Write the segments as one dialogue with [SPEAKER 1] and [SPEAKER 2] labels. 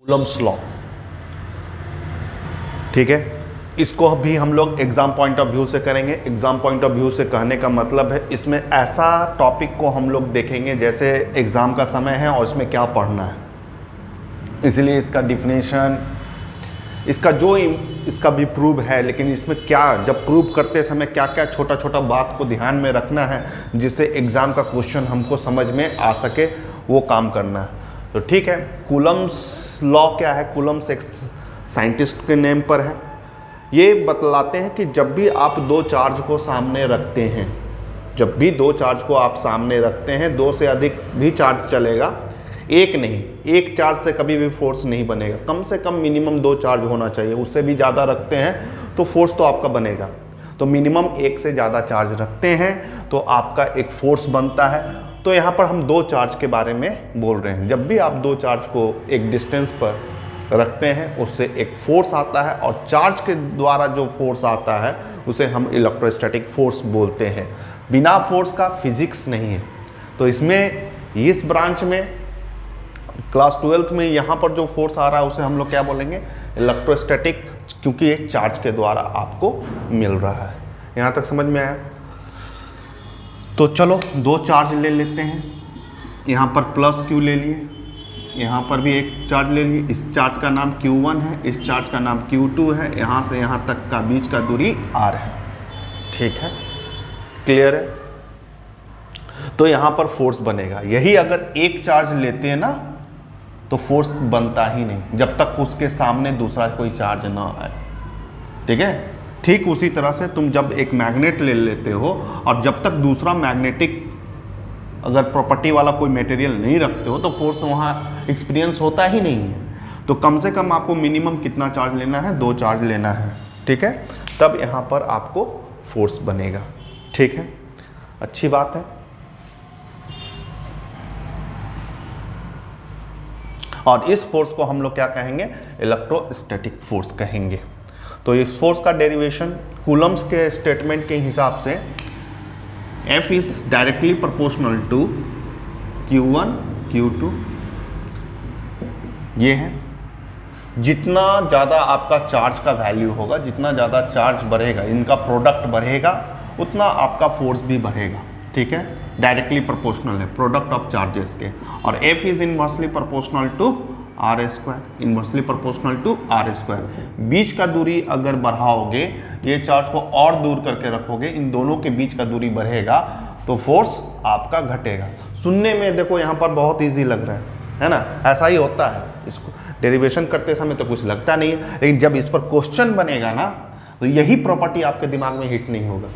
[SPEAKER 1] Coulomb's law, ठीक है। इसको भी हम लोग एग्जाम पॉइंट ऑफ व्यू से करेंगे। एग्जाम पॉइंट ऑफ व्यू से कहने का मतलब है इसमें ऐसा टॉपिक को हम लोग देखेंगे जैसे एग्जाम का समय है और इसमें क्या पढ़ना है, इसलिए इसका डिफिनेशन, इसका भी प्रूव है, लेकिन इसमें क्या जब प्रूव करते समय क्या क्या छोटा छोटा बात को ध्यान में रखना है जिससे एग्जाम का क्वेश्चन हमको समझ में आ सके, वो काम करना है। तो ठीक है, कूलम्ब्स लॉ क्या है? कूलम्ब्स एक साइंटिस्ट के नेम पर है। ये बतलाते हैं कि जब भी आप दो चार्ज को सामने रखते हैं, जब भी दो चार्ज को आप सामने रखते हैं, दो से अधिक भी चार्ज चलेगा, एक नहीं, एक चार्ज से कभी भी फोर्स नहीं बनेगा। कम से कम मिनिमम दो चार्ज होना चाहिए, उससे भी ज़्यादा रखते हैं तो फोर्स तो आपका बनेगा। तो मिनिमम एक से ज़्यादा चार्ज रखते हैं तो आपका एक फोर्स बनता है। तो यहाँ पर हम दो चार्ज के बारे में बोल रहे हैं। जब भी आप दो चार्ज को एक डिस्टेंस पर रखते हैं उससे एक फोर्स आता है, और चार्ज के द्वारा जो फोर्स आता है उसे हम इलेक्ट्रोस्टैटिक फोर्स बोलते हैं। बिना फोर्स का फिजिक्स नहीं है। तो इसमें इस ब्रांच में क्लास 12th में यहाँ पर जो फोर्स आ रहा है उसे हम लोग क्या बोलेंगे? इलेक्ट्रोस्टैटिक, क्योंकि एक चार्ज के द्वारा आपको मिल रहा है। यहाँ तक समझ में आया? तो चलो दो चार्ज ले लेते हैं। यहाँ पर प्लस Q ले लिए, यहाँ पर भी एक चार्ज ले लिए। इस चार्ज का नाम Q1 है, इस चार्ज का नाम Q2 है। यहाँ से यहाँ तक का बीच का दूरी R है। ठीक है, क्लियर है? तो यहाँ पर फोर्स बनेगा। यही अगर एक चार्ज लेते हैं ना तो फोर्स बनता ही नहीं जब तक उसके सामने दूसरा कोई चार्ज ना आए। ठीक है, ठीक उसी तरह से तुम जब एक मैग्नेट ले लेते हो और जब तक दूसरा मैग्नेटिक अगर प्रॉपर्टी वाला कोई मटेरियल नहीं रखते हो तो फोर्स वहाँ एक्सपीरियंस होता ही नहीं है। तो कम से कम आपको मिनिमम कितना चार्ज लेना है? दो चार्ज लेना है। ठीक है, तब यहाँ पर आपको फोर्स बनेगा। ठीक है, अच्छी बात है। और इस फोर्स को हम लोग क्या कहेंगे? इलेक्ट्रोस्टैटिक फोर्स कहेंगे। तो इस फोर्स का डेरिवेशन कूलम्ब्स के स्टेटमेंट के हिसाब से F is directly proportional to Q1 Q2, ये है। जितना ज़्यादा आपका चार्ज का वैल्यू होगा, जितना ज़्यादा चार्ज बढ़ेगा, इनका प्रोडक्ट बढ़ेगा, उतना आपका फोर्स भी बढ़ेगा। ठीक है, डायरेक्टली प्रोपोर्शनल है प्रोडक्ट ऑफ चार्जेस के। और F is inversely proportional to R square, inversely proportional to R square. बीच का दूरी अगर बढ़ाओगे, ये चार्ज को और दूर करके रखोगे, इन दोनों के बीच का दूरी बढ़ेगा तो फोर्स आपका घटेगा। सुनने में देखो यहाँ पर बहुत इजी लग रहा है ना? ऐसा ही होता है। इसको डेरिवेशन करते समय तो कुछ लगता नहीं है, लेकिन जब इस पर क्वेश्चन बनेगा ना तो यही प्रॉपर्टी आपके दिमाग में हिट नहीं होगा।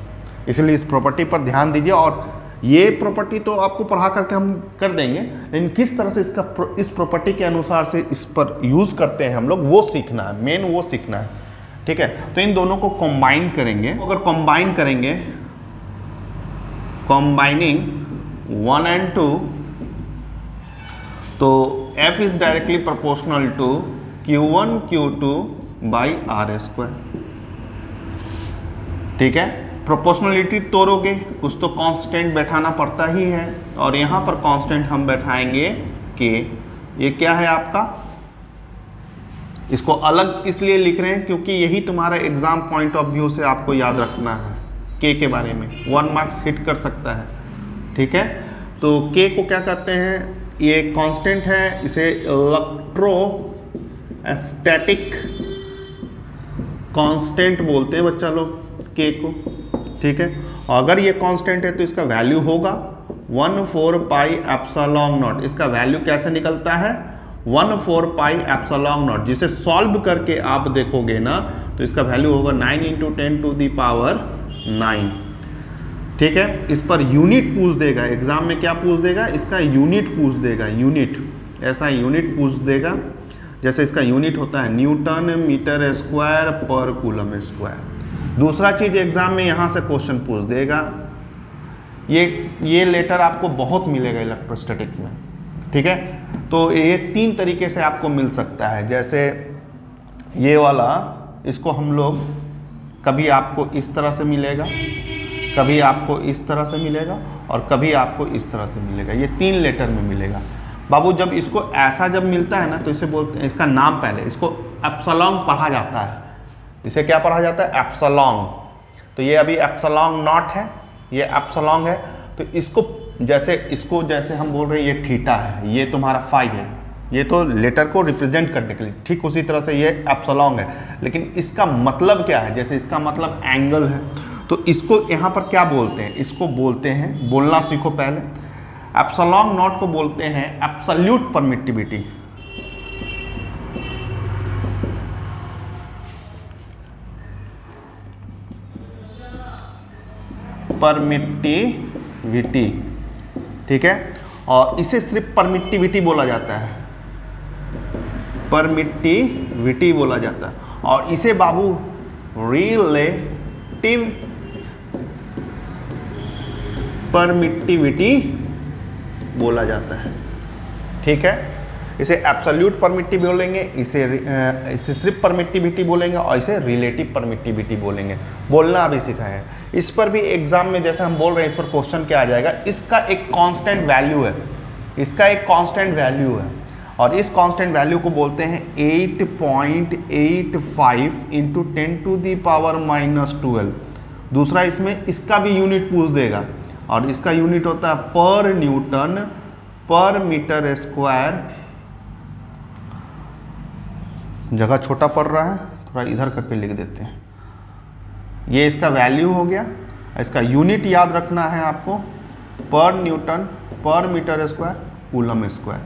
[SPEAKER 1] इसलिए इस प्रॉपर्टी पर ध्यान दीजिए। और ये प्रॉपर्टी तो आपको पढ़ा करके हम कर देंगे, लेकिन किस तरह से इस प्रॉपर्टी के अनुसार से इस पर यूज़ करते हैं हम लोग, वो सीखना है, मेन वो सीखना है। ठीक है, तो इन दोनों को कंबाइन करेंगे। अगर कंबाइन करेंगे, कंबाइनिंग 1 and 2, तो F is directly proportional to Q1 Q2 by R square. ठीक है, प्रोपोर्शनलिटी तोड़ोगे, कुछ तो कांस्टेंट बैठाना पड़ता ही है, और यहाँ पर कांस्टेंट हम बैठाएंगे K। ये क्या है आपका? इसको अलग इसलिए लिख रहे हैं क्योंकि यही तुम्हारा एग्जाम पॉइंट ऑफ व्यू से आपको याद रखना है। K के बारे में 1 मार्क्स हिट कर सकता है। ठीक है, तो K को क्या कहते हैं? ये कांस्टेंट है, इसे इलेक्ट्रोस्टैटिक कांस्टेंट बोलते हैं बच्चा लोग K को। ठीक है, अगर ये कांस्टेंट है तो इसका वैल्यू होगा 1/4 पाई एप्सिलॉन नॉट। इसका वैल्यू कैसे निकलता है? 1/4 पाई एप्सिलॉन नॉट। जिसे सॉल्व करके आप देखोगे ना तो इसका वैल्यू होगा 9 × 10⁹ ठीक है, इस पर यूनिट पूछ देगा एग्जाम में। क्या पूछ देगा? इसका यूनिट पूछ देगा, यूनिट, ऐसा यूनिट पूछ देगा। जैसे इसका यूनिट होता है न्यूटन मीटर स्क्वायर पर कूलम स्क्वायर। दूसरा चीज एग्जाम में यहाँ से क्वेश्चन पूछ देगा। ये लेटर आपको बहुत मिलेगा इलेक्ट्रोस्टैटिक में। ठीक है, तो ये 3 तरीके से आपको मिल सकता है। जैसे ये वाला, इसको हम लोग कभी आपको इस तरह से मिलेगा, कभी आपको इस तरह से मिलेगा, और कभी आपको इस तरह से मिलेगा। ये 3 लेटर में मिलेगा। बाबू जब इसको ऐसा जब मिलता है ना तो इसे बोलते हैं, इसका नाम पहले इसको एप्सिलॉन पढ़ा जाता है। इसे क्या पढ़ा जाता है? एप्सिलॉन। तो ये अभी एप्सिलॉन नॉट है, ये एप्सिलॉन है। तो इसको जैसे हम बोल रहे हैं ये थीटा है, ये तुम्हारा फाई है, ये तो लेटर को रिप्रेजेंट करने के लिए, ठीक उसी तरह से ये एप्सिलॉन है। लेकिन इसका मतलब क्या है? जैसे इसका मतलब एंगल है, तो इसको यहाँ पर क्या बोलते हैं? इसको बोलते हैं, बोलना सीखो पहले, एप्सिलॉन नॉट को बोलते हैं एब्सोल्यूट परमिटिविटी। परमिटिविटी, ठीक है। और इसे सिर्फ परमिटिविटी बोला जाता है, परमिटिविटी बोला जाता है। और इसे बाबू रिलेटिव परमिटिविटी बोला जाता है, ठीक है। इसे एब्सोल्यूट परमिटिविटी बोलेंगे, इसे सिर्फ परमिटिविटी बोलेंगे, और इसे रिलेटिव परमिटिविटी बोलेंगे। बोलना अभी सिखाए हैं। इस पर भी एग्जाम में जैसे हम बोल रहे हैं, इस पर क्वेश्चन क्या आ जाएगा? इसका एक कांस्टेंट वैल्यू है, इसका एक कांस्टेंट वैल्यू है, और इस कांस्टेंट वैल्यू को बोलते हैं 8.85 इंटू 10⁻⁻12। दूसरा इसमें इसका भी यूनिट पूछ देगा, और इसका यूनिट होता है पर न्यूटन पर मीटर स्क्वायर। जगह छोटा पड़ रहा है, थोड़ा इधर करके लिख देते हैं। ये इसका वैल्यू हो गया। इसका यूनिट याद रखना है आपको, पर न्यूटन पर मीटर स्क्वायर कूलम स्क्वायर,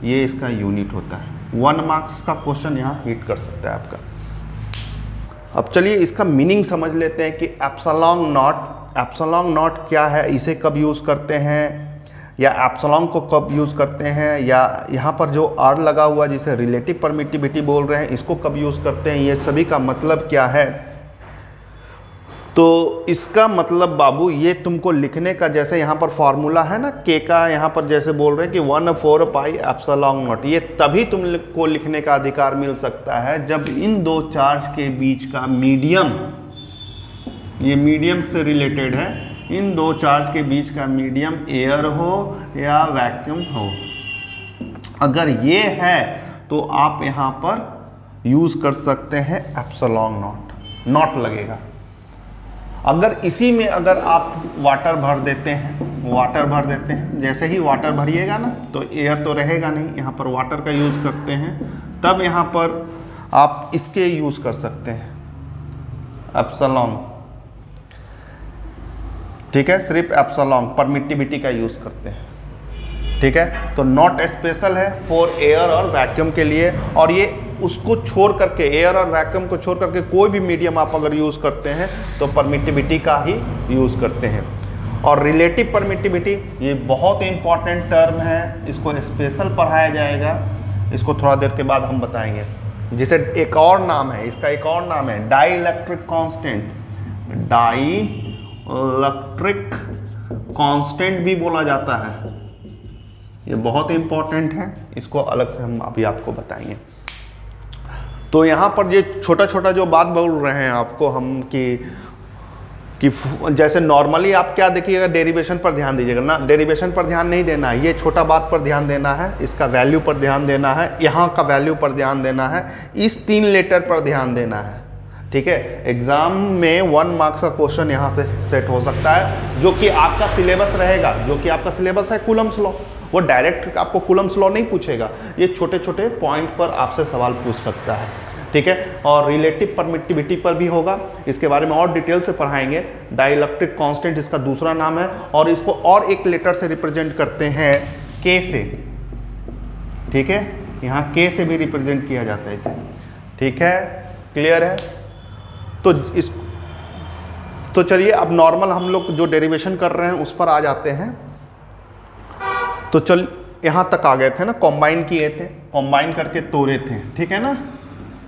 [SPEAKER 1] ये इसका यूनिट होता है। 1 मार्क्स का क्वेश्चन यहाँ हिट कर सकता है आपका। अब चलिए इसका मीनिंग समझ लेते हैं कि एप्सिलॉन नॉट क्या है, इसे कब यूज़ करते हैं, या एप्सिलॉन को कब यूज़ करते हैं, या यहाँ पर जो आर लगा हुआ जिसे रिलेटिव परमिटिविटी बोल रहे हैं, इसको कब यूज़ करते हैं, ये सभी का मतलब क्या है। तो इसका मतलब बाबू ये तुमको लिखने का, जैसे यहाँ पर फॉर्मूला है ना के का, यहाँ पर जैसे बोल रहे हैं कि 1/4 पाई एप्सिलॉन नॉट, ये तभी तुमको लिखने का अधिकार मिल सकता है जब इन दो चार्ज के बीच का मीडियम, ये मीडियम से रिलेटेड है, इन दो चार्ज के बीच का मीडियम एयर हो या वैक्यूम हो। अगर ये है तो आप यहाँ पर यूज़ कर सकते हैं एप्सिलॉन नॉट लगेगा। अगर इसी में अगर आप वाटर भर देते हैं, जैसे ही वाटर भरिएगा ना तो एयर तो रहेगा नहीं, यहाँ पर वाटर का यूज़ करते हैं, तब यहाँ पर आप इसके यूज़ कर सकते हैं एप्सिलॉन, ठीक है। सिर्फ एप्सिलॉन परमिटिविटी का यूज़ करते हैं, ठीक है। तो नॉट स्पेशल है फॉर एयर और वैक्यूम के लिए, और ये उसको छोड़ करके, एयर और वैक्यूम को छोड़ करके कोई भी मीडियम आप अगर यूज़ करते हैं तो परमिटिविटी का ही यूज़ करते हैं। और रिलेटिव परमिटिविटी ये बहुत इंपॉर्टेंट टर्म है, इसको स्पेशल पढ़ाया जाएगा, इसको थोड़ा देर के बाद हम बताएंगे। जिसे एक और नाम है, इसका एक और नाम है डाइइलेक्ट्रिक कांस्टेंट, डाइइलेक्ट्रिक कांस्टेंट भी बोला जाता है। ये बहुत इंपॉर्टेंट है, इसको अलग से हम अभी आपको बताएंगे। तो यहाँ पर ये छोटा छोटा जो बात बोल रहे हैं आपको हम कि जैसे नॉर्मली आप क्या देखिएगा, डेरिवेशन पर ध्यान दीजिएगा ना, डेरिवेशन पर ध्यान नहीं देना है, ये छोटा बात पर ध्यान देना है, इसका वैल्यू पर ध्यान देना है, यहाँ का वैल्यू पर ध्यान देना है, इस 3 लेटर पर ध्यान देना है, ठीक है। एग्जाम में 1 मार्क्स का क्वेश्चन यहाँ से सेट हो सकता है, जो कि आपका सिलेबस रहेगा, जो कि आपका सिलेबस है कूलम्स लॉ। वो डायरेक्ट आपको कूलम्स लॉ नहीं पूछेगा, ये छोटे छोटे पॉइंट पर आपसे सवाल पूछ सकता है, ठीक है। और रिलेटिव परमिटिविटी पर भी होगा, इसके बारे में और डिटेल से पढ़ाएंगे। डाइइलेक्ट्रिक कांस्टेंट इसका दूसरा नाम है, और इसको और एक लेटर से रिप्रेजेंट करते हैं के से, ठीक है। यहाँ के से भी रिप्रेजेंट किया जाता है इसे, ठीक है। क्लियर है? तो चलिए अब नॉर्मल हम लोग जो डेरिवेशन कर रहे हैं उस पर आ जाते हैं। तो चल यहाँ तक आ गए थे ना, कॉम्बाइन किए थे, कॉम्बाइन करके तोड़े थे, ठीक है ना,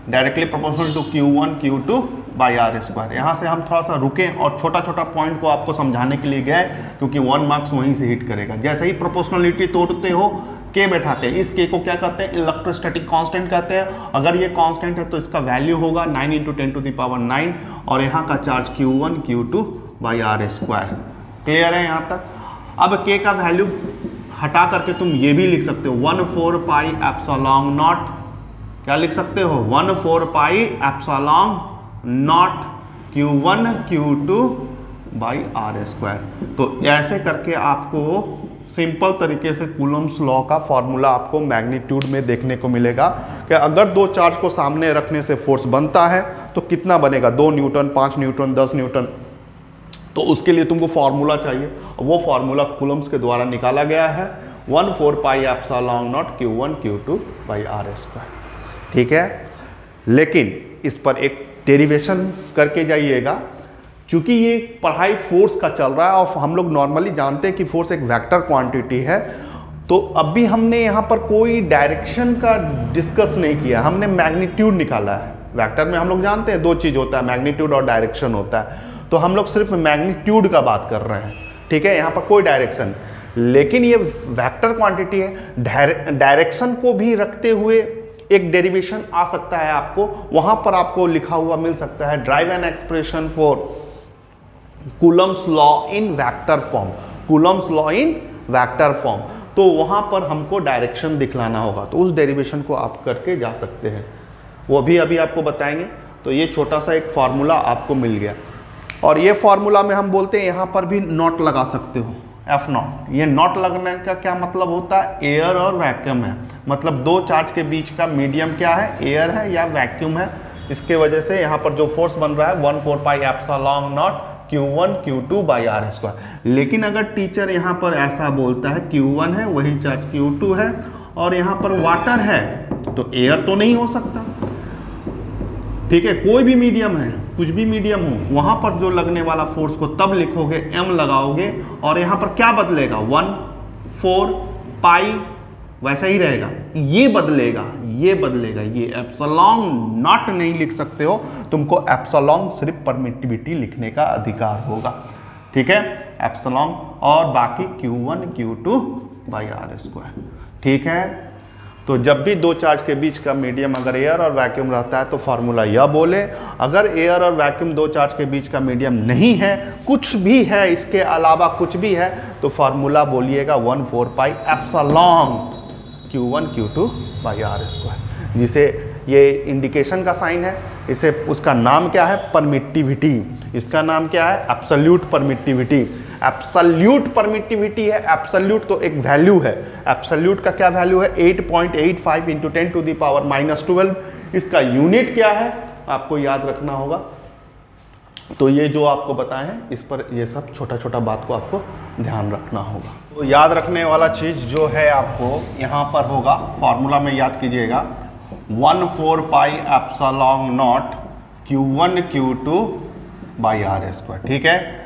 [SPEAKER 1] directly proportional to Q1 Q2 by R square. यहाँ से हम थोड़ा सा रुके और छोटा छोटा पॉइंट को आपको समझाने के लिए गए, क्योंकि 1 मार्क्स वहीं से हिट करेगा। जैसे ही प्रोपोर्शनलिटी तोड़ते हो के बैठाते हैं, इस के को क्या कहते हैं, इलेक्ट्रोस्टैटिक कांस्टेंट कहते हैं। अगर ये कांस्टेंट है तो इसका वैल्यू होगा 9 × 10⁻⁹, और यहाँ का charge Q1 Q2 by R square. Clear है यहाँ तक? अब के का वैल्यू हटा करके तुम ये भी लिख सकते हो 1/4 पाई एप्सिलॉन नॉट, क्या लिख सकते हो 1/4 pi epsilon naught Q1 Q2 by R square. तो ऐसे करके आपको सिंपल तरीके से कूलम्स लॉ का फॉर्मूला आपको मैग्नीट्यूड में देखने को मिलेगा कि अगर दो चार्ज को सामने रखने से फोर्स बनता है तो कितना बनेगा, 2 न्यूटन, 5 न्यूटन, 10 न्यूटन। तो उसके लिए तुमको फॉर्मूला चाहिए, वो फॉर्मूला कूलम्स के द्वारा निकाला गया है 1/4 pi epsilon naught Q1 Q2 by R square. ठीक है, लेकिन इस पर एक डेरिवेशन करके जाइएगा, चूंकि ये पढ़ाई फोर्स का चल रहा है और हम लोग नॉर्मली जानते हैं कि फोर्स एक वेक्टर क्वांटिटी है, तो अभी हमने यहाँ पर कोई डायरेक्शन का डिस्कस नहीं किया, हमने मैग्नीट्यूड निकाला है। वेक्टर में हम लोग जानते हैं दो चीज़ होता है, मैग्नीट्यूड और डायरेक्शन होता है, तो हम लोग सिर्फ मैग्नीट्यूड का बात कर रहे हैं। ठीक है, यहाँ पर कोई डायरेक्शन, लेकिन ये वेक्टर क्वांटिटी है, डायरेक्शन को भी रखते हुए एक डेरिवेशन आ सकता है आपको, वहां पर आपको लिखा हुआ मिल सकता है drive an expression for Coulomb's law in vector form, Coulomb's law in vector form. तो वहां पर हमको डायरेक्शन दिखलाना होगा, तो उस डेरिवेशन को आप करके जा सकते हैं, वो भी अभी आपको बताएंगे। तो ये छोटा सा एक फार्मूला आपको मिल गया, और ये फार्मूला में हम बोलते हैं यहाँ पर भी नॉट लगा सकते हो, एफ नॉट। ये नॉट लगने का क्या मतलब होता है, एयर और वैक्यूम है, मतलब दो चार्ज के बीच का मीडियम क्या है, एयर है या वैक्यूम है। इसके वजह से यहाँ पर जो फोर्स बन रहा है 1/4 pi epsilon naught Q1 Q2 by R square. लेकिन अगर टीचर यहाँ पर ऐसा बोलता है Q1 है, वही चार्ज Q2 है, और यहाँ पर वाटर है, तो एयर तो नहीं हो सकता। ठीक है, कोई भी मीडियम है, कुछ भी मीडियम हो, वहां पर जो लगने वाला फोर्स को तब लिखोगे, m लगाओगे, और यहां पर क्या बदलेगा, 1/4 पाई वैसा ही रहेगा, ये बदलेगा, ये बदलेगा, ये एप्सिलॉन नॉट नहीं लिख सकते हो, तुमको एप्सिलॉन सिर्फ परमिटिविटी लिखने का अधिकार होगा। ठीक है, एप्सिलॉन और बाकी Q1 Q2 by R square. ठीक है, तो जब भी दो चार्ज के बीच का मीडियम अगर एयर और वैक्यूम रहता है तो फार्मूला यह बोले, अगर एयर और वैक्यूम दो चार्ज के बीच का मीडियम नहीं है, कुछ भी है, इसके अलावा कुछ भी है, तो फार्मूला बोलिएगा 1/4 pi epsilon Q1 Q2 by R square, जिसे ये इंडिकेशन का साइन है, इसे उसका नाम क्या है, परमिटिविटी। इसका नाम क्या है, एब्सोल्यूट परमिटिविटी। एब्सोल्यूट परमिटिविटी है, एब्सोल्यूट तो एक वैल्यू है, एब्सोल्यूट का क्या वैल्यू है, 8.85 × 10⁻12। इसका यूनिट क्या है आपको याद रखना होगा। तो ये जो आपको बताए हैं, इस पर ये सब छोटा छोटा बात को आपको ध्यान रखना होगा। तो याद रखने वाला चीज़ जो है आपको यहाँ पर होगा, फॉर्मूला में याद कीजिएगा 1/4 pi epsilon naught Q1 Q2 by R square. ठीक है,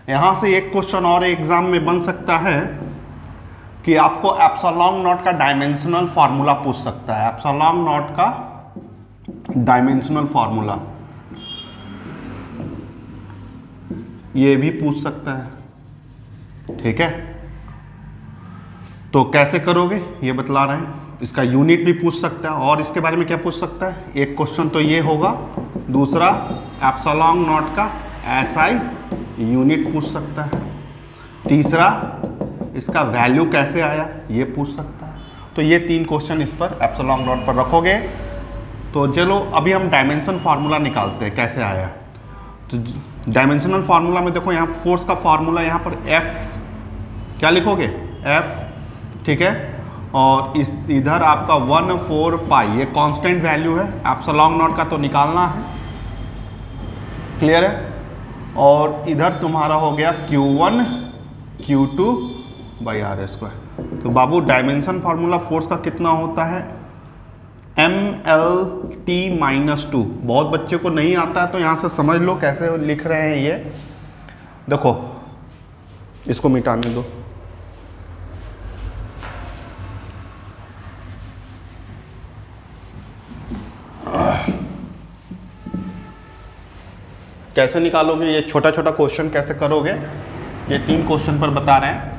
[SPEAKER 1] यहाँ से एक क्वेश्चन और एग्जाम में बन सकता है कि आपको एप्सिलॉन नॉट का डायमेंशनल फार्मूला पूछ सकता है, एप्सिलॉन नॉट का डायमेंशनल फार्मूला ये भी पूछ सकता है। ठीक है, तो कैसे करोगे ये बतला रहे हैं, इसका यूनिट भी पूछ सकता है, और इसके बारे में क्या पूछ सकता है, एक क्वेश्चन तो ये होगा, दूसरा एप्सिलॉन नॉट का SI यूनिट पूछ सकता है, तीसरा इसका वैल्यू कैसे आया ये पूछ सकता है। तो ये 3 क्वेश्चन इस पर एप्सिलॉन नॉट पर रखोगे। तो चलो अभी हम डायमेंशन फार्मूला निकालते हैं कैसे आया। तो डायमेंशनल फार्मूला में देखो, यहाँ फोर्स का फार्मूला यहाँ पर F, क्या लिखोगे, F। ठीक है, और इस इधर आपका 1/4 पाई, ये कांस्टेंट वैल्यू है, एप्सिलॉन नॉट का तो निकालना है, क्लियर है। और इधर तुम्हारा हो गया Q1 Q2 by R square. तो बाबू डायमेंशन फार्मूला फोर्स का कितना होता है, MLT-2। बहुत बच्चे को नहीं आता है, तो यहाँ से समझ लो कैसे लिख रहे हैं ये। देखो इसको मिटाने दो, कैसे निकालोगे, ये छोटा छोटा क्वेश्चन कैसे करोगे, ये 3 क्वेश्चन पर बता रहे हैं।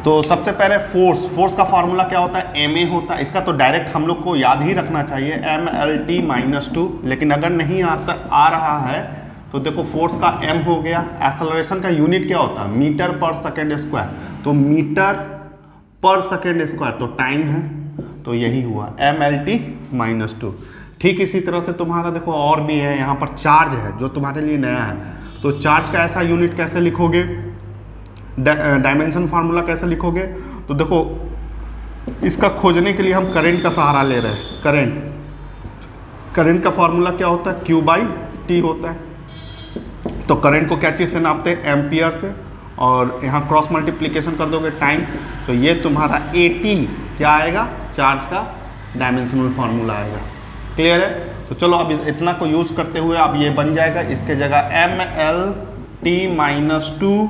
[SPEAKER 1] तो सबसे पहले फोर्स का फार्मूला क्या होता है, ma होता है। इसका तो डायरेक्ट हम लोग को याद ही रखना चाहिए, MLT-2। लेकिन अगर नहीं आ रहा है तो देखो फोर्स का m हो गया, एक्सेलरेशन का यूनिट क्या होता है, मीटर पर सेकेंड स्क्वायर। तो मीटर पर सेकेंड स्क्वायर, तो टाइम है, तो यही हुआ mLT -2। ठीक इसी तरह से तुम्हारा देखो और भी है, यहाँ पर चार्ज है जो तुम्हारे लिए नया है। तो चार्ज का ऐसा यूनिट कैसे लिखोगे, डायमेंशन फार्मूला कैसे लिखोगे, तो देखो इसका खोजने के लिए हम करंट का सहारा ले रहे हैं। करंट का फार्मूला क्या होता है, Q/T होता है। तो करंट को क्या चीज़ से नापते हैं, एम्पियर से, और यहाँ क्रॉस मल्टीप्लिकेशन कर दोगे टाइम, तो ये तुम्हारा AT क्या आएगा, चार्ज का डायमेंशनल फार्मूला आएगा। क्लियर है। तो चलो अब इतना को यूज़ करते हुए अब ये बन जाएगा, इसके जगह mLT -2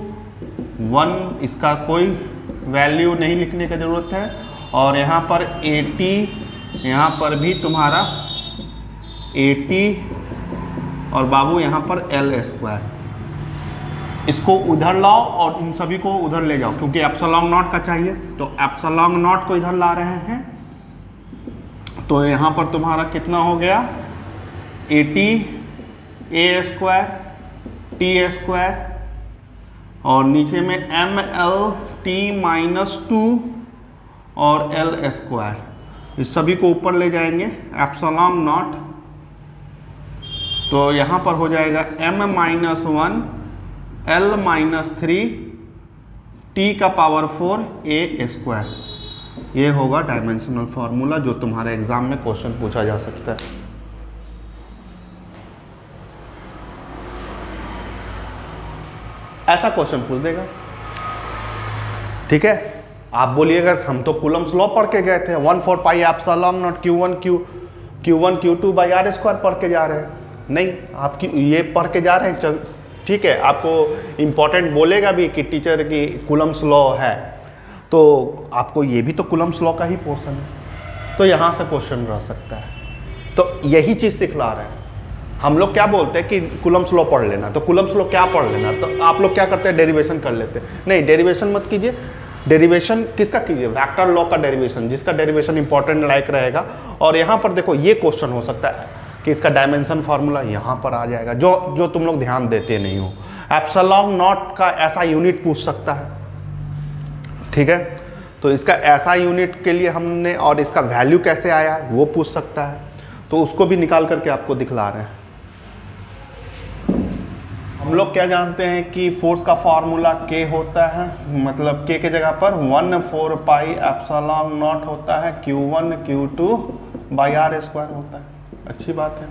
[SPEAKER 1] 1, इसका कोई वैल्यू नहीं लिखने की ज़रूरत है, और यहाँ पर AT, यहाँ पर भी तुम्हारा AT, और बाबू यहाँ पर L²। इसको उधर लाओ और इन सभी को उधर ले जाओ, क्योंकि एप्सिलॉन नॉट का चाहिए, तो एप्सिलॉन नॉट को इधर ला रहे हैं। तो यहाँ पर तुम्हारा कितना हो गया, AT A² T², और नीचे में mLT -2 और L²। इस सभी को ऊपर ले जाएंगे एप्सिलॉन नॉट, तो यहाँ पर हो जाएगा m-1 L-3 T⁴ A²। ये होगा डायमेंशनल फार्मूला जो तुम्हारे एग्जाम में क्वेश्चन पूछा जा सकता है। ऐसा क्वेश्चन पूछ देगा, ठीक है। आप बोलिएगा हम तो कूलम्स लॉ पढ़ के गए थे, 1/4 pi epsilon naught Q1 Q2 by R² पढ़ के जा रहे हैं। नहीं, आप ये पढ़ के जा रहे हैं, ठीक है। आपको इम्पोर्टेंट बोलेगा भी कि टीचर की कूलम्स लॉ है, तो आपको ये भी तो कूलम्स लॉ का ही पोर्शन है, तो यहाँ से क्वेश्चन रह सकता है। तो यही चीज़ सिखला रहे हैं हम लोग। क्या बोलते हैं कि कूलम्स लॉ पढ़ लेना, तो कूलम्स लॉ क्या पढ़ लेना, तो आप लोग क्या करते हैं, डेरिवेशन कर लेते हैं। नहीं, डेरिवेशन मत कीजिए। डेरिवेशन किसका कीजिए, वेक्टर लॉ का डेरिवेशन, जिसका डेरिवेशन इंपॉर्टेंट लाइक रहेगा। और यहाँ पर देखो ये क्वेश्चन हो सकता है कि इसका डायमेंशन फार्मूला यहाँ पर आ जाएगा, जो तुम लोग ध्यान देते नहीं हो। एप्सिलॉन नॉट का ऐसा यूनिट पूछ सकता है, ठीक है। तो इसका ऐसा यूनिट के लिए हमने, और इसका वैल्यू कैसे आया है वो पूछ सकता है, तो उसको भी निकाल करके आपको दिखला रहे हैं। हम लोग क्या जानते हैं कि फोर्स का फार्मूला K होता है, मतलब K के जगह पर 1/4 पाई एप्सिलॉन नॉट होता है, Q1 Q2 बाई R² होता है। अच्छी बात है,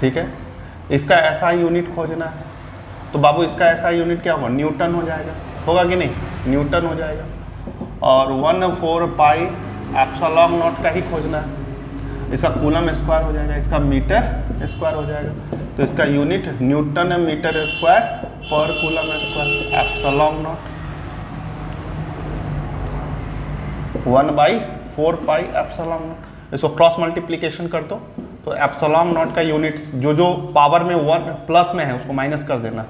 [SPEAKER 1] ठीक है। इसका ऐसा यूनिट खोजना है, तो बाबू इसका ऐसा यूनिट क्या होगा, न्यूटन हो जाएगा, होगा कि नहीं, न्यूटन हो जाएगा। और 1/4 पाई एप्सिलॉन नॉट का ही खोजना है, इसका कूलम स्क्वायर हो जाएगा, इसका मीटर स्क्वायर हो जाएगा। तो इसका यूनिट न्यूटन मीटर स्क्वायर पर coulomb square, epsilon not 1/4 pi epsilon not. इसको क्रॉस मल्टीप्लिकेशन कर दो, तो एप्सिलॉन नॉट का यूनिट जो पावर में 1 प्लस में है उसको माइनस कर देना,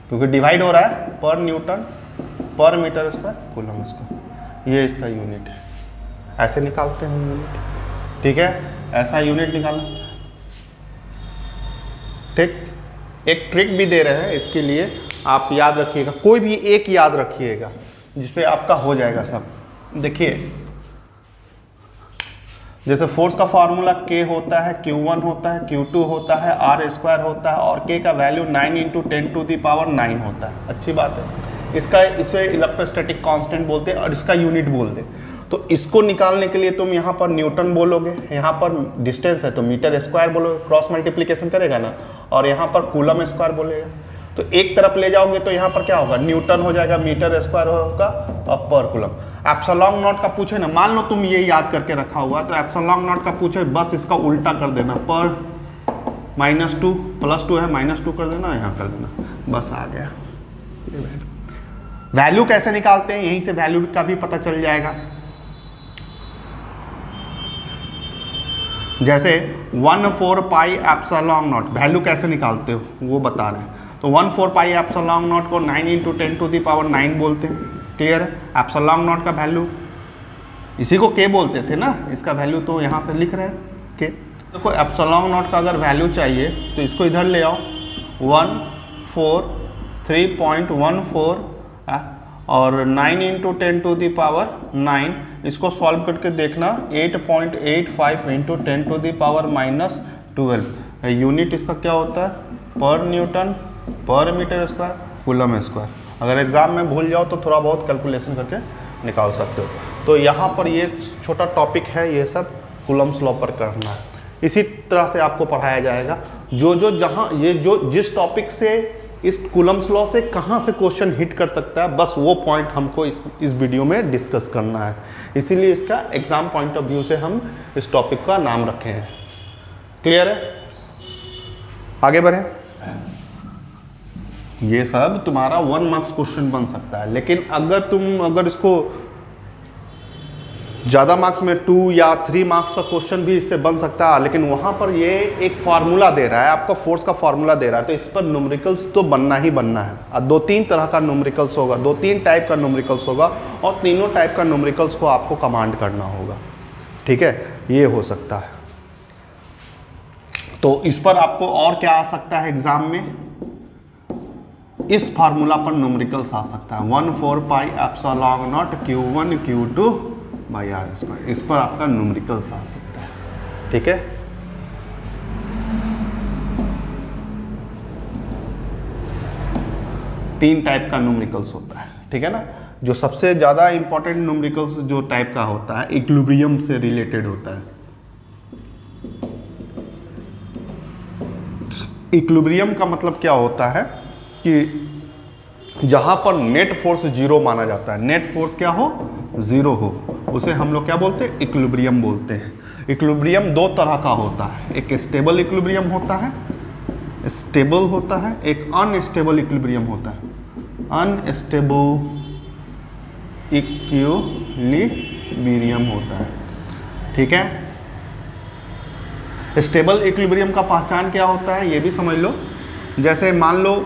[SPEAKER 1] क्योंकि डिवाइड हो रहा है पर न्यूटन पर मीटर स्क्वायर कूलम स्क्वायर। ये इसका यूनिट है, ऐसे निकालते हैं यूनिट, ठीक है। ऐसा यूनिट निकालना, ठीक। एक ट्रिक भी दे रहे हैं इसके लिए, आप याद रखिएगा, कोई भी एक याद रखिएगा जिससे आपका हो जाएगा सब। देखिए, जैसे फोर्स का फार्मूला K होता है, Q1 होता है, Q2 होता है, R² होता है, और K का वैल्यू 9 × 10⁹ होता है। अच्छी बात है। इसे इलेक्ट्रोस्टैटिक कांस्टेंट बोलते हैं, और इसका यूनिट बोलते हैं। तो इसको निकालने के लिए तुम यहाँ पर न्यूटन बोलोगे, यहाँ पर डिस्टेंस है तो मीटर स्क्वायर बोलोगे, क्रॉस मल्टीप्लिकेशन करेगा ना, और यहाँ पर कूलम स्क्वायर बोलेगा। तो एक तरफ ले जाओगे तो यहाँ पर क्या होगा, न्यूटन हो जाएगा, मीटर स्क्वायर होगा, और पर कूलम। एप्सिलॉन नॉट का पूछे ना, मान लो तुम ये याद करके रखा हुआ, तो एप्सिलॉन नॉट का पूछे, बस इसका उल्टा कर देना, पर -2 +2 है, -2 कर देना, यहाँ कर देना, बस आ गया। वैल्यू कैसे निकालते हैं, यहीं से वैल्यू का भी पता चल जाएगा। जैसे 1/4 पाई एप्सिलॉन नॉट, वैल्यू कैसे निकालते हो वो बता रहे हैं। तो 1/4 पाई एप्सिलॉन नॉट को 9 × 10⁹ बोलते हैं, क्लियर है। एप्सिलॉन नॉट का वैल्यू, इसी को K बोलते थे ना, इसका वैल्यू तो यहाँ से लिख रहे हैं K। देखो एप्सिलॉन नॉट का अगर वैल्यू चाहिए तो इसको इधर ले आओ, 143.14 और 9 इंटू 10 टू द पावर 9, इसको सॉल्व करके देखना 8.85 into 10 to the power -12। Unit इसका क्या होता है? पर न्यूटन पर मीटर स्क्वायर कूलम स्क्वायर। अगर एग्जाम में भूल जाओ तो थोड़ा बहुत कैलकुलेशन करके निकाल सकते हो। तो यहाँ पर ये छोटा टॉपिक है, ये सब कूलम्स लॉ पर करना है। इसी तरह से आपको पढ़ाया जाएगा जो जहाँ ये जो जिस टॉपिक से इस कूलम्स लॉ से कहाँ से क्वेश्चन हिट कर सकता है, बस वो पॉइंट हमको इस वीडियो में डिस्कस करना है। इसीलिए इसका एग्जाम पॉइंट ऑफ व्यू से हम इस टॉपिक का नाम रखे हैं। क्लियर है? आगे बढ़े। ये सब तुम्हारा 1 मार्क्स क्वेश्चन बन सकता है, लेकिन अगर इसको ज़्यादा मार्क्स में 2 या 3 मार्क्स का क्वेश्चन भी इससे बन सकता है, लेकिन वहाँ पर ये एक फार्मूला दे रहा है, आपका फोर्स का फार्मूला दे रहा है, तो इस पर न्यूमेरिकल्स तो बनना ही बनना है। और 2-3 तरह का न्यूमेरिकल्स होगा, 2-3 टाइप का न्यूमेरिकल्स होगा, और तीनों टाइप का न्यूमेरिकल्स को आपको कमांड करना होगा। ठीक है, ये हो सकता है। तो इस पर आपको और क्या आ सकता है एग्जाम में? इस फार्मूला पर न्यूमेरिकल्स आ सकता है 1/4 pi epsilon naught Q1 Q2 by R square. इस पर आपका न्यूमेरिकल्स आ सकता है। ठीक है, तीन टाइप का न्यूमेरिकल्स होता है। ठीक है ना, जो सबसे ज़्यादा इंपॉर्टेंट न्यूमेरिकल्स जो टाइप का होता है इक्विलिब्रियम से रिलेटेड होता है। इक्विलिब्रियम का मतलब क्या होता है कि जहां पर नेट फोर्स 0 माना जाता है, नेट फोर्स क्या हो? 0 हो, उसे हम लोग क्या बोलते हैं? इक्विलिब्रियम बोलते हैं। इक्विलिब्रियम 2 तरह का होता है, एक स्टेबल इक्विलिब्रियम होता है, स्टेबल होता है, एक अनस्टेबल इक्विलिब्रियम होता है। अनस्टेबल इक्विलिब्रियम होता है। ठीक है, स्टेबल इक्विलिब्रियम का पहचान क्या होता है ये भी समझ लो। जैसे मान लो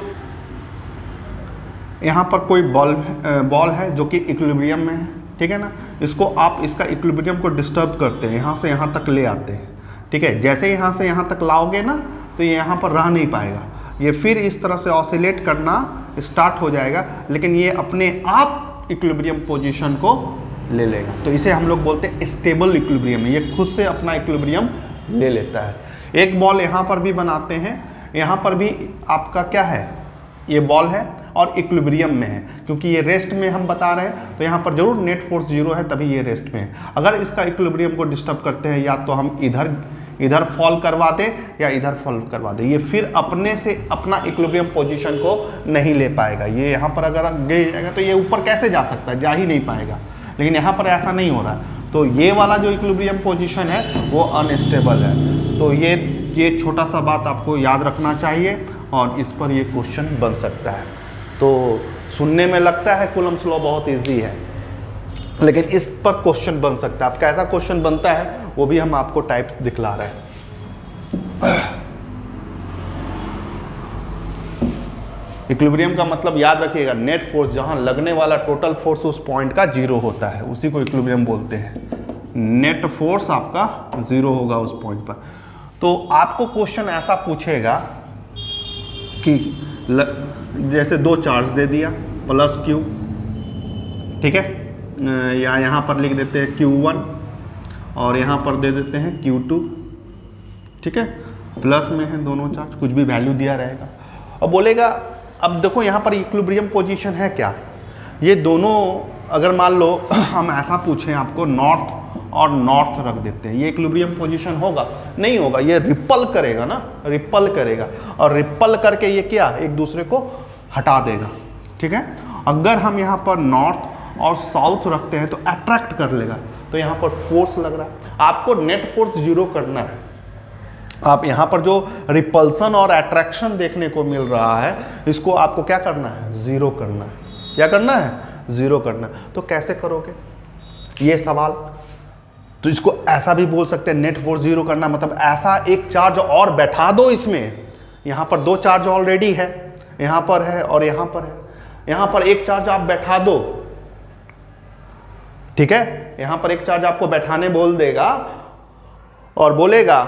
[SPEAKER 1] यहाँ पर कोई बॉल है जो कि इक्विलिब्रियम में है। ठीक है ना, इसको आप इसका इक्विलिब्रियम को डिस्टर्ब करते हैं, यहाँ से यहाँ तक ले आते हैं। ठीक है, जैसे यहाँ से यहाँ तक लाओगे ना तो ये यहाँ पर रह नहीं पाएगा, ये फिर इस तरह से ऑसिलेट करना स्टार्ट हो जाएगा, लेकिन ये अपने आप इक्विलिब्रियम पोजीशन को ले लेगा। तो इसे हम लोग बोलते हैं स्टेबल इक्विलिब्रियम। ये खुद से अपना इक्विलिब्रियम ले लेता है। एक बॉल यहाँ पर भी बनाते हैं, यहाँ पर भी आपका क्या है? ये बॉल है और इक्विलिब्रियम में है, क्योंकि ये रेस्ट में हम बता रहे हैं, तो यहाँ पर जरूर नेट फोर्स 0 है, तभी ये रेस्ट में है। अगर इसका इक्विलिब्रियम को डिस्टर्ब करते हैं, या तो हम इधर फॉल करवा दें या इधर फॉल करवा दें, ये फिर अपने से अपना इक्विलिब्रियम पोजीशन को नहीं ले पाएगा। ये यहाँ पर अगर गिर जाएगा तो ये ऊपर कैसे जा सकता है? जा ही नहीं पाएगा। लेकिन यहाँ पर ऐसा नहीं हो रहा, तो ये वाला जो इक्विलिब्रियम पोजीशन है वो अनस्टेबल है। तो ये छोटा सा बात आपको याद रखना चाहिए, और इस पर ये क्वेश्चन बन सकता है। तो सुनने में लगता है कूलम्स लॉ बहुत इजी है, लेकिन इस पर क्वेश्चन बन सकता है। अब कैसा क्वेश्चन बनता है वो भी हम आपको टाइप्स दिखला रहे हैं। इक्विलिब्रियम का मतलब याद रखिएगा, नेट फोर्स जहां लगने वाला टोटल फोर्स उस पॉइंट का 0 होता है, उसी को इक्विलिब्रियम बोलते हैं। नेट फोर्स आपका 0 होगा उस पॉइंट पर। तो आपको क्वेश्चन ऐसा पूछेगा कि जैसे 2 चार्ज दे दिया प्लस Q, ठीक है, या यहाँ पर लिख देते हैं Q1 और यहाँ पर दे देते हैं Q2। ठीक है, प्लस में है दोनों चार्ज, कुछ भी वैल्यू दिया रहेगा। अब बोलेगा, अब देखो यहाँ पर इक्विलिब्रियम पोजीशन है क्या? ये दोनों अगर मान लो हम ऐसा पूछें आपको, नॉर्थ और नॉर्थ रख देते हैं, ये इक्विलिब्रियम पोजीशन होगा? नहीं होगा, ये रिपल करेगा ना, रिपल करेगा, और रिपल करके ये क्या एक दूसरे को हटा देगा। ठीक है, अगर हम यहाँ पर नॉर्थ और साउथ रखते हैं तो अट्रैक्ट कर लेगा, तो यहाँ पर फोर्स लग रहा है। आपको नेट फोर्स 0 करना है। आप यहाँ पर जो रिपल्सन और अट्रैक्शन देखने को मिल रहा है, इसको आपको क्या करना है? 0 करना है। क्या करना है? 0 करना है। तो कैसे करोगे ये सवाल? तो इसको ऐसा भी बोल सकते हैं, नेट फोर्स 0 करना मतलब ऐसा एक चार्ज और बैठा दो इसमें। यहाँ पर 2 चार्ज ऑलरेडी है, यहाँ पर है और यहाँ पर है, यहाँ पर एक चार्ज आप बैठा दो। ठीक है, यहाँ पर एक चार्ज आपको बैठाने बोल देगा और बोलेगा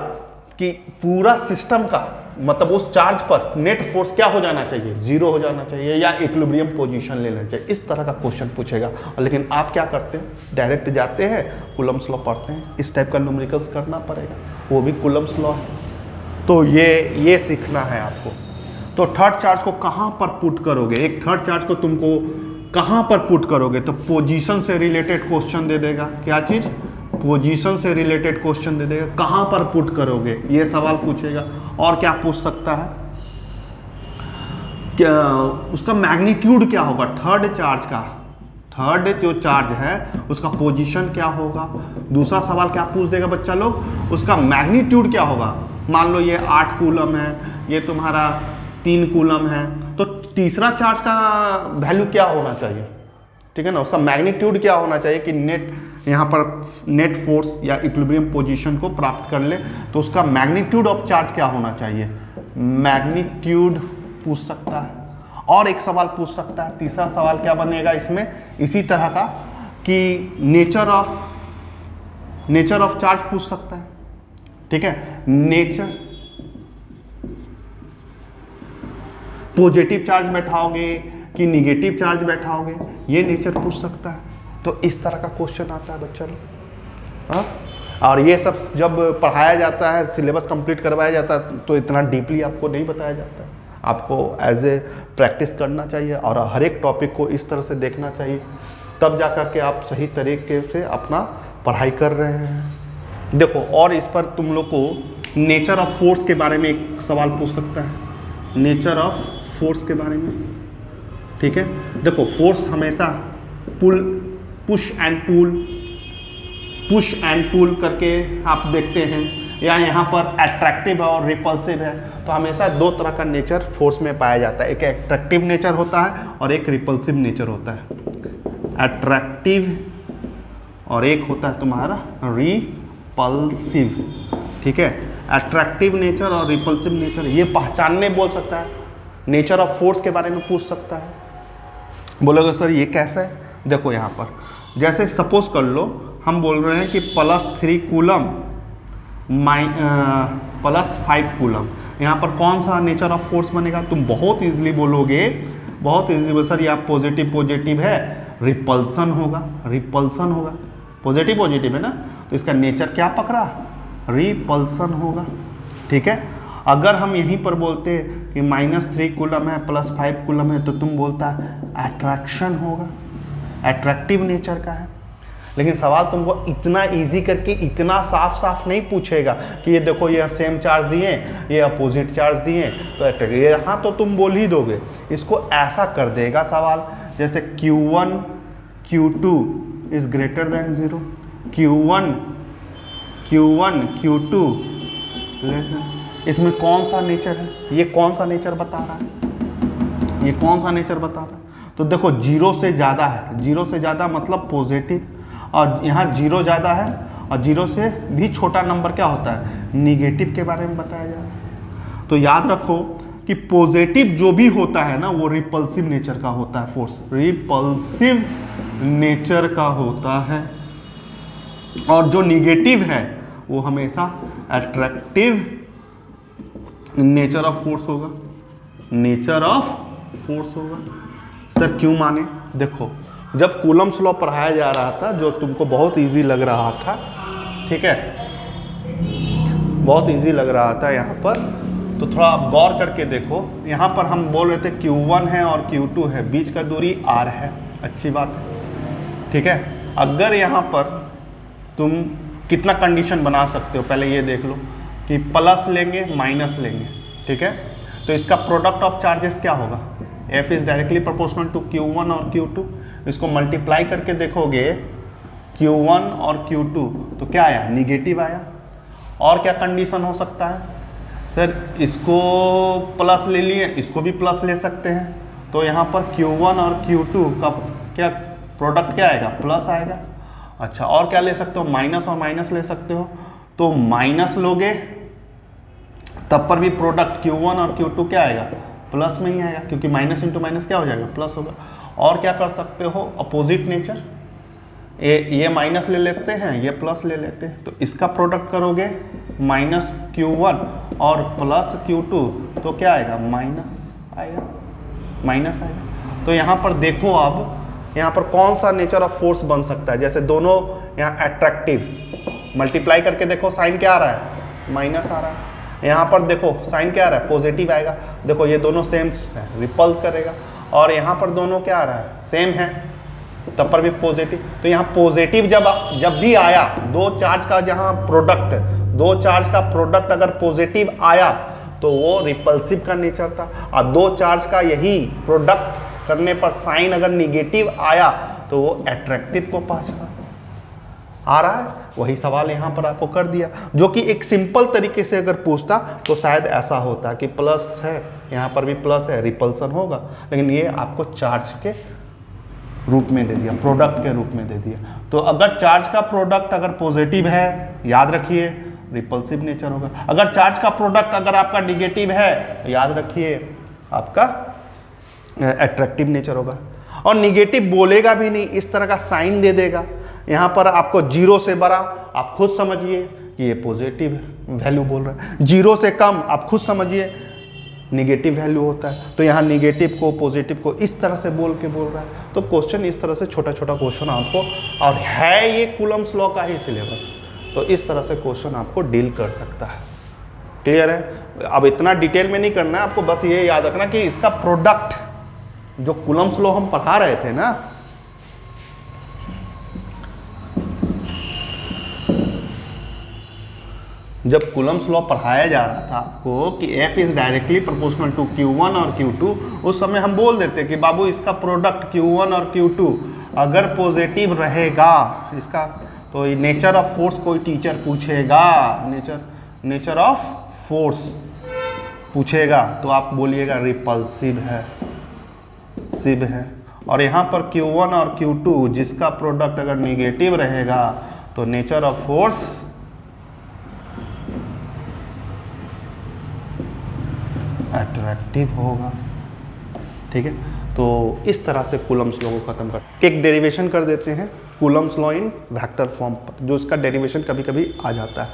[SPEAKER 1] कि पूरा सिस्टम का मतलब उस चार्ज पर नेट फोर्स क्या हो जाना चाहिए, जीरो हो जाना चाहिए या इक्विलिब्रियम पोजीशन लेना चाहिए, इस तरह का क्वेश्चन पूछेगा। लेकिन आप क्या करते हैं, डायरेक्ट जाते हैं, कूलम्ब्स लॉ पढ़ते हैं, इस टाइप का न्यूमेरिकल्स करना पड़ेगा, वो भी कूलम्ब्स लॉ है। तो ये सीखना है आपको। तो थर्ड चार्ज को कहाँ पर पुट करोगे, एक थर्ड चार्ज को तुमको कहाँ पर पुट करोगे, तो पोजीशन से रिलेटेड क्वेश्चन दे देगा। क्या चीज़, पोजीशन से रिलेटेड क्वेश्चन दे देगा, कहाँ पर पुट करोगे ये सवाल पूछेगा। और क्या पूछ सकता है, क्या उसका मैग्नीट्यूड क्या होगा, थर्ड चार्ज का, थर्ड जो चार्ज है उसका पोजीशन क्या होगा। दूसरा सवाल क्या पूछ देगा बच्चा लोग, उसका मैग्नीट्यूड क्या होगा। मान लो ये 8 कूलम है, ये तुम्हारा 3 कूलम है, तो तीसरा चार्ज का वैल्यू क्या होना चाहिए, ठीक है ना, उसका मैग्नीट्यूड क्या होना चाहिए कि नेट यहाँ पर नेट फोर्स या इक्विलिब्रियम पोजीशन को प्राप्त कर ले, तो उसका मैग्नीट्यूड ऑफ चार्ज क्या होना चाहिए, मैग्नीट्यूड पूछ सकता है। और एक सवाल पूछ सकता है, तीसरा सवाल क्या बनेगा इसमें इसी तरह का कि नेचर ऑफ चार्ज पूछ सकता है, ठीक है, नेचर, पॉजिटिव चार्ज बैठाओगे कि निगेटिव चार्ज बैठाओगे, ये नेचर पूछ सकता है। तो इस तरह का क्वेश्चन आता है बच्चा लोग। हाँ, और ये सब जब पढ़ाया जाता है, सिलेबस कंप्लीट करवाया जाता है, तो इतना डीपली आपको नहीं बताया जाता है। आपको एज ए प्रैक्टिस करना चाहिए और हर एक टॉपिक को इस तरह से देखना चाहिए, तब जा कर के आप सही तरीके से अपना पढ़ाई कर रहे हैं। देखो, और इस पर तुम लोग को नेचर ऑफ फोर्स के बारे में एक सवाल पूछ सकता है, नेचर ऑफ फोर्स के बारे में, ठीक है। देखो, फोर्स हमेशा पुश एंड पुल करके आप देखते हैं, या यहाँ पर अट्रैक्टिव है और रिपल्सिव है, तो हमेशा दो तरह का नेचर फोर्स में पाया जाता है, एक अट्रैक्टिव नेचर होता है और एक रिपल्सिव नेचर होता है। अट्रैक्टिव और एक होता है तुम्हारा रिपल्सिव, ठीक है। अट्रैक्टिव नेचर और रिपल्सिव नेचर ये पहचानने बोल सकता है, नेचर ऑफ फोर्स के बारे में पूछ सकता है। बोलोगे सर ये कैसा है, देखो यहाँ पर जैसे सपोज कर लो हम बोल रहे हैं कि +3 कूलम +5 कूलम, यहाँ पर कौन सा नेचर ऑफ फोर्स बनेगा, तुम बहुत इजीली बोलोगे, बहुत इजीली, सर ये पॉजिटिव है, रिपल्सन होगा, पॉजिटिव है ना, तो इसका नेचर क्या पकड़ा, रिपल्सन होगा, ठीक है। अगर हम यहीं पर बोलते कि -3 कूलम है +5 कूलम है, तो तुम बोलता अट्रैक्शन होगा, अट्रैक्टिव नेचर का है। लेकिन सवाल तुमको इतना इजी करके इतना साफ नहीं पूछेगा कि ये देखो ये सेम चार्ज दिए, ये अपोजिट चार्ज दिए, तो यहाँ तो तुम बोल ही दोगे। इसको ऐसा कर देगा सवाल जैसे Q1 Q2 is greater than 0, Q1 Q2, इसमें कौन सा नेचर है, ये कौन सा नेचर बता रहा है, ये कौन सा नेचर बता रहा है। तो देखो 0 से ज़्यादा है, 0 से ज़्यादा मतलब पॉजिटिव, और यहाँ 0 ज़्यादा है, और 0 से भी छोटा नंबर क्या होता है, निगेटिव के बारे में बताया जा रहा है। तो याद रखो कि पॉजिटिव जो भी होता है ना, वो रिपल्सिव नेचर का होता है, फोर्स रिपल्सिव नेचर का होता है, और जो निगेटिव है वो हमेशा अट्रैक्टिव नेचर ऑफ फोर्स होगा, नेचर ऑफ फोर्स होगा। सर क्यों माने, देखो जब कूलम्ब्स लॉ पढ़ाया जा रहा था, जो तुमको बहुत इजी लग रहा था, ठीक है, बहुत इजी लग रहा था यहाँ पर, तो थोड़ा आप गौर करके देखो। यहाँ पर हम बोल रहे थे Q1 है और Q2 है, बीच का दूरी R है, अच्छी बात है, ठीक है। अगर यहाँ पर तुम कितना कंडीशन बना सकते हो, पहले ये देख लो कि प्लस लेंगे माइनस लेंगे, ठीक है, तो इसका प्रोडक्ट ऑफ चार्जेस क्या होगा, F is directly proportional to Q1 और Q2, इसको मल्टीप्लाई करके देखोगे Q1 और Q2, तो क्या आया, निगेटिव आया। और क्या कंडीशन हो सकता है, सर इसको प्लस ले लिए, इसको भी प्लस ले सकते हैं, तो यहाँ पर Q1 और Q2 का क्या प्रोडक्ट क्या आएगा, प्लस आएगा। अच्छा, और क्या ले सकते हो, माइनस और माइनस ले सकते हो, तो माइनस लोगे तब पर भी प्रोडक्ट Q1 और Q2 क्या आएगा, प्लस में ही आएगा, क्योंकि माइनस इंटू माइनस क्या हो जाएगा, प्लस होगा। और क्या कर सकते हो, अपोजिट नेचर, ये माइनस ले लेते हैं, ये प्लस ले लेते हैं, तो इसका प्रोडक्ट करोगे -Q1 और प्लस Q2 तो क्या आएगा, माइनस आएगा, माइनस आएगा। तो यहाँ पर देखो, अब यहाँ पर कौन सा नेचर ऑफ फोर्स बन सकता है। जैसे दोनों यहाँ एट्रैक्टिव, मल्टीप्लाई करके देखो साइन क्या आ रहा है, माइनस आ रहा है। यहाँ पर देखो साइन क्या आ रहा है, पॉजिटिव आएगा। देखो ये दोनों सेम है, रिपल करेगा। और यहाँ पर दोनों क्या आ रहा है, सेम है, तब पर भी पॉजिटिव। तो यहाँ पॉजिटिव जब भी आया, दो चार्ज का जहाँ प्रोडक्ट, दो चार्ज का प्रोडक्ट अगर पॉजिटिव आया तो वो रिपल्सिव का नेचर था, और दो चार्ज का यही प्रोडक्ट करने पर साइन अगर निगेटिव आया तो वो अट्रैक्टिव को पास आ रहा है। वही सवाल यहाँ पर आपको कर दिया, जो कि एक सिंपल तरीके से अगर पूछता तो शायद ऐसा होता कि प्लस है, यहाँ पर भी प्लस है, रिपल्सन होगा। लेकिन ये आपको चार्ज के रूप में दे दिया, प्रोडक्ट के रूप में दे दिया। तो अगर चार्ज का प्रोडक्ट अगर पॉजिटिव है, याद रखिए रिपल्सिव नेचर होगा। अगर चार्ज का प्रोडक्ट अगर आपका निगेटिव है तो याद रखिए आपका अट्रैक्टिव नेचर होगा। और निगेटिव बोलेगा भी नहीं, इस तरह का साइन दे देगा। यहाँ पर आपको 0 से बड़ा आप खुद समझिए कि ये पॉजिटिव वैल्यू बोल रहा है, 0 से कम आप खुद समझिए निगेटिव वैल्यू होता है। तो यहाँ निगेटिव को पॉजिटिव को इस तरह से बोल रहा है। तो क्वेश्चन इस तरह से छोटा छोटा क्वेश्चन आपको, और है ये कूलम्स लॉ का ही सिलेबस, तो इस तरह से क्वेश्चन आपको डील कर सकता है। क्लियर है। अब इतना डिटेल में नहीं करना है आपको, बस ये याद रखना कि इसका प्रोडक्ट जो कूलम्स लॉ हम पढ़ा रहे थे ना, जब कूलम्स लॉ पढ़ाया जा रहा था आपको कि F is directly proportional to Q1 और Q2, उस समय हम बोल देते कि बाबू इसका प्रोडक्ट Q1 और Q2 अगर पॉजिटिव रहेगा इसका, तो नेचर ऑफ फोर्स कोई टीचर पूछेगा, नेचर ऑफ फोर्स पूछेगा तो आप बोलिएगा रिपल्सिव है, सिव है। और यहाँ पर Q1 और Q2 जिसका प्रोडक्ट अगर निगेटिव रहेगा तो नेचर ऑफ फोर्स अट्रैक्टिव होगा। ठीक है। तो इस तरह से कूलम्स लॉ को खत्म कर एक डेरिवेशन कर देते हैं Coulomb's law in vector form पर, जो इसका डेरिवेशन कभी कभी आ जाता है।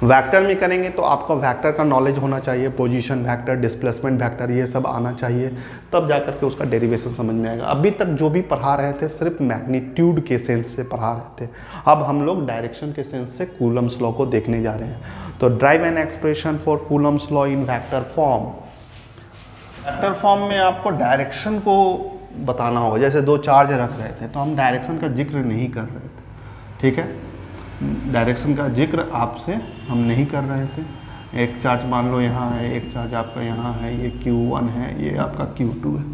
[SPEAKER 1] वेक्टर में करेंगे तो आपका वेक्टर का नॉलेज होना चाहिए, पोजीशन वेक्टर, डिस्प्लेसमेंट वेक्टर, ये सब आना चाहिए, तब जाकर के उसका डेरिवेशन समझ में आएगा। अभी तक जो भी पढ़ा रहे थे सिर्फ मैग्नीट्यूड के सेंस से पढ़ा रहे थे, अब हम लोग डायरेक्शन के सेंस से कूलम्स लॉ को देखने जा रहे हैं। तो drive an expression for Coulomb's law in vector form. Vector form में आपको डायरेक्शन को बताना होगा। जैसे दो चार्ज रख रहे थे तो हम डायरेक्शन का जिक्र नहीं कर रहे थे, ठीक है, डायरेक्शन का जिक्र आपसे हम नहीं कर रहे थे। एक चार्ज मान लो यहाँ है, एक चार्ज आपका यहाँ है, ये Q1 है, ये आपका Q2 है,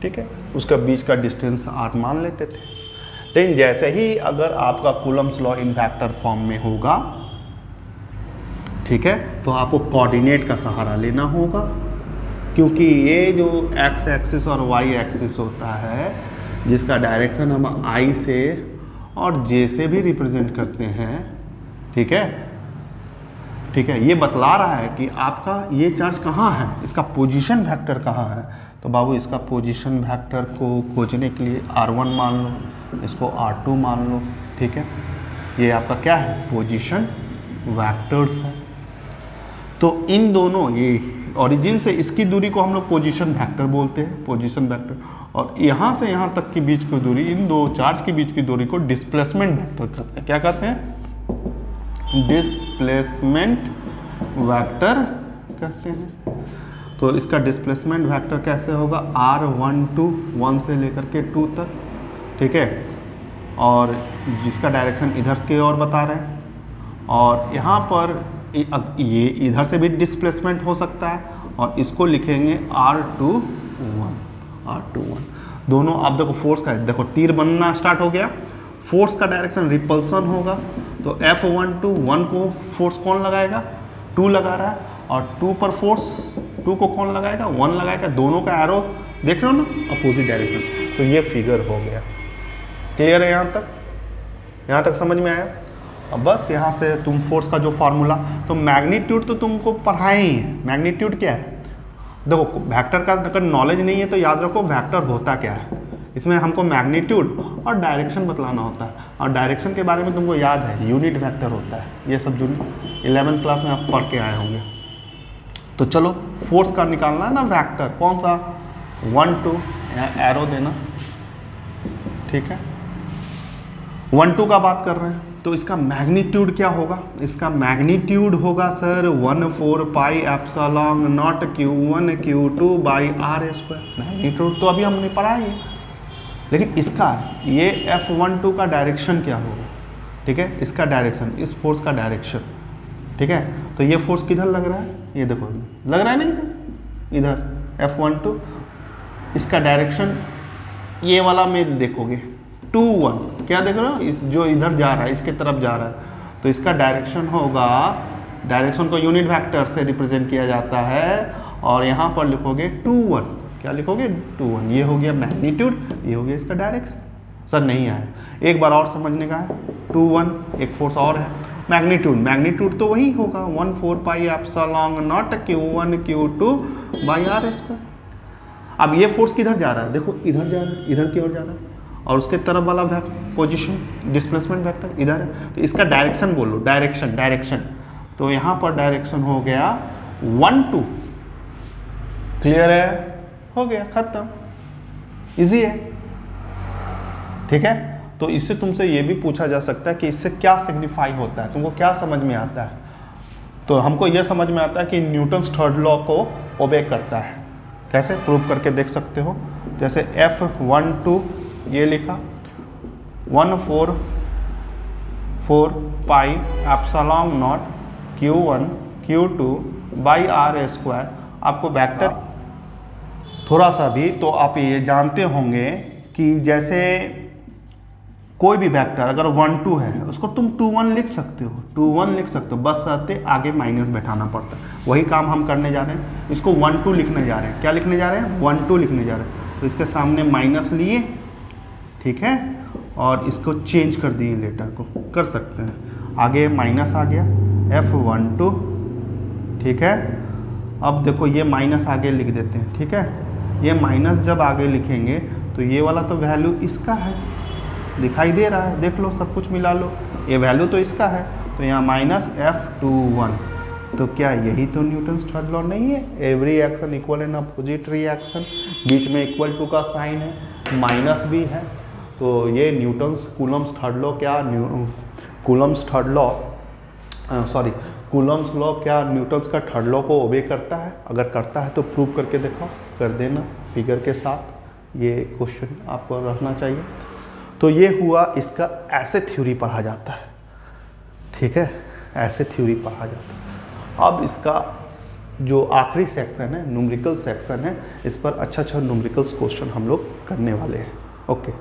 [SPEAKER 1] ठीक है, उसका बीच का डिस्टेंस R मान लेते थे। लेकिन जैसे ही अगर आपका Coulomb's law in vector form में होगा, ठीक है, तो आपको कोऑर्डिनेट का सहारा लेना होगा, क्योंकि ये जो एक्स एक्सिस और वाई एक्सिस होता है जिसका डायरेक्शन हम I से और J से भी रिप्रेजेंट करते हैं, ठीक है, ठीक है, ये बतला रहा है कि आपका ये चार्ज कहाँ है, इसका पोजीशन वेक्टर कहाँ है। तो बाबू इसका पोजीशन वेक्टर को खोजने के लिए R1 मान लो, इसको R2 मान लो, ठीक है, ये आपका क्या है, पोजीशन वेक्टर्स है। तो इन दोनों, ये ओरिजिन से इसकी दूरी को हम लोग पोजीशन वेक्टर बोलते हैं, पोजीशन वेक्टर, और यहाँ से यहाँ तक की बीच की दूरी, इन दो चार्ज के बीच की दूरी को डिस्प्लेसमेंट वेक्टर कहते हैं। क्या कहते हैं, डिस्प्लेसमेंट वेक्टर कहते हैं। तो इसका डिस्प्लेसमेंट वेक्टर कैसे होगा, R1 से लेकर के 2 तक, ठीक है, और जिसका डायरेक्शन इधर के ओर बता रहे हैं, और यहाँ पर ये इधर से भी डिस्प्लेसमेंट हो सकता है, और इसको लिखेंगे R21। दोनों आप देखो फोर्स का, देखो तीर बनना स्टार्ट हो गया, फोर्स का डायरेक्शन रिपल्सन होगा, तो F1 को फोर्स कौन लगाएगा, 2 लगा रहा है, और 2 पर फोर्स 2 को कौन लगाएगा, 1 लगाएगा, दोनों का एरो देख रहे हो ना, अपोजिट डायरेक्शन। तो ये फिगर हो गया। क्लियर है यहाँ तक समझ में आया। अब बस यहाँ से तुम फोर्स का जो फार्मूला, तो मैग्नीट्यूड तो तुमको पढ़ाए ही है। मैग्नीट्यूड क्या है, देखो वेक्टर का अगर नॉलेज नहीं है तो याद रखो वेक्टर होता क्या है, इसमें हमको मैग्नीट्यूड और डायरेक्शन बतलाना होता है, और डायरेक्शन के बारे में तुमको याद है यूनिट वेक्टर होता है। ये सब जो 11th क्लास में आप पढ़ के आए होंगे, तो चलो फोर्स का निकालना है ना वेक्टर, कौन सा 1 2, यहाँ एरो देना, ठीक है 1 2 का बात कर रहे हैं। तो इसका मैग्नीट्यूड क्या होगा, इसका मैग्नीट्यूड होगा sir 1/4 pi epsilon naught Q1 Q2 by R square. Magnitude तो अभी हमने पढ़ा ही है, लेकिन इसका ये F12 का डायरेक्शन क्या होगा, ठीक है इसका डायरेक्शन, इस फोर्स का डायरेक्शन, ठीक है। तो ये फोर्स किधर लग रहा है, ये देखो लग रहा है ना इधर F12, इसका डायरेक्शन ये वाला में देखोगे 2 1, क्या देख रहे हो, जो इधर जा रहा है इसके तरफ जा रहा है, तो इसका डायरेक्शन होगा, डायरेक्शन को यूनिट वेक्टर से रिप्रेजेंट किया जाता है, और यहाँ पर लिखोगे 2 1, क्या लिखोगे 2 1, ये हो गया मैग्नीट्यूड, ये हो गया इसका डायरेक्शन। सर नहीं आया, एक बार और समझने का है, 2 1 एक फोर्स और है, मैग्नीट्यूड तो वही होगा 1/4 pi epsilon naught Q1 Q2 by R square. अब ये फोर्स किधर जा रहा है, देखो इधर जा रहा है, इधर की ओर जा रहा है, और उसके तरफ वाला पोजीशन डिस्प्लेसमेंट वेक्टर इधर है, तो इसका डायरेक्शन बोलो, डायरेक्शन, तो यहाँ पर डायरेक्शन हो गया 1 2, क्लियर है, हो गया खत्म, इजी है, ठीक है। तो इससे तुमसे ये भी पूछा जा सकता है कि इससे क्या सिग्निफाई होता है, तुमको क्या समझ में आता है, तो हमको यह समझ में आता है कि न्यूटन्स थर्ड लॉ को ओबे करता है। कैसे प्रूव करके देख सकते हो, जैसे F12 ये लिखा 1/4 pi epsilon naught Q1 Q2 by R square. आपको वेक्टर थोड़ा सा भी तो आप ये जानते होंगे कि जैसे कोई भी वेक्टर अगर 1 2 है उसको तुम 2 1 लिख सकते हो, 2 1 लिख सकते हो, बस आते आगे माइनस बैठाना पड़ता है। वही काम हम करने जा रहे हैं, इसको 1 2 लिखने जा रहे हैं, क्या लिखने जा रहे हैं 1 2 लिखने जा रहे हैं, तो इसके सामने माइनस लिए, ठीक है, और इसको चेंज कर दिए, लेटर को कर सकते हैं, आगे माइनस आ गया F12, ठीक है। अब देखो ये माइनस आगे लिख देते हैं, ठीक है, ये माइनस जब आगे लिखेंगे तो ये वाला तो वैल्यू इसका है, दिखाई दे रहा है, देख लो सब कुछ मिला लो, ये वैल्यू तो इसका है, तो यहाँ माइनस F21, तो क्या यही तो न्यूटन्स थर्ड लॉ नहीं है, every action equal and opposite reaction, बीच में इक्वल टू का साइन है, माइनस भी है, तो ये न्यूटन्स कूलम्स थर्ड लॉ क्या कूलम्स लॉ क्या न्यूटन्स का थर्ड लॉ को ओबे करता है। अगर करता है तो प्रूव करके दिखाओ, कर देना फिगर के साथ, ये क्वेश्चन आपको रखना चाहिए। तो ये हुआ इसका, ऐसे थ्योरी पढ़ा जाता है, ठीक है, ऐसे थ्योरी पढ़ा जाता है। अब इसका जो आखिरी सेक्शन है न्यूमेरिकल सेक्शन है, इस पर अच्छा न्यूमेरिकल्स क्वेश्चन हम लोग करने वाले हैं। ओके।